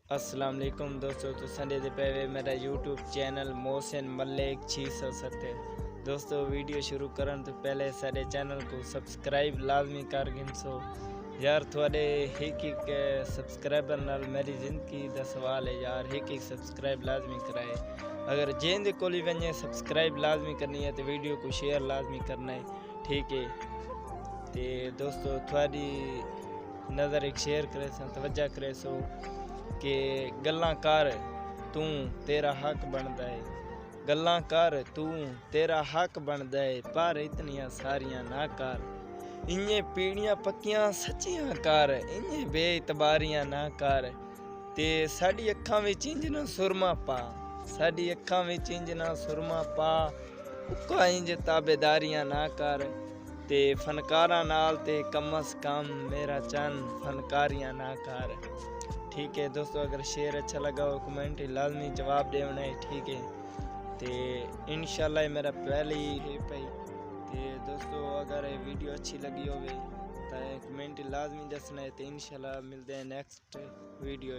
अस्सलाम वालेकुम दोस्तों। तो संडे दे पे मेरा यूट्यूब चैनल मोहसिन मलिक 670। दोस्तों वीडियो शुरू करन तो पहले सारे चैनल को सब्सक्राइब लाजमी कर गिनसो यार। थोड़े एक सब्सक्राइबर नाल मेरी ज़िंदगी दा सवाल है यार। एक सब्सक्राइब लाजमी कराए। अगर जेंदे कोली वने सब्सक्राइब लाजमी करनी है तो वीडियो को शेयर लाजमी करना है, ठीक है। तो दोस्तों थोड़ी नज़र एक शेयर करे सो तवज्जा करे सो कि गल्लां कर तू तेरा हक बनदा है, गल्लां कर तू तेरा हक बनदा है, पर इतनियां सारियां ना कर। इन्ने पीड़ियां पक्कियां सच्चियां कर, इन्ने बेइतबारियां ना कर। ते साडी अखां विच इंज ना सुरमा पा, साडी अखां विच इंज ना सुरमा पा, उका इंज ताबेदारियां ना कर। ते फनकारां नाल ते कम अज कम मेरा चन फनकारियां ना कर, ठीक है। दोस्तों अगर शेयर अच्छा लगा हो कमेंट लाजमी जवाब देना है, ठीक है। तो इंशाल्लाह मेरा पहले ही है भाई। तो दोस्तों अगर वीडियो अच्छी लगी हो तो कमेंट लाजमी दसना है। तो इंशाल्लाह मिलते हैं नेक्स्ट वीडियो।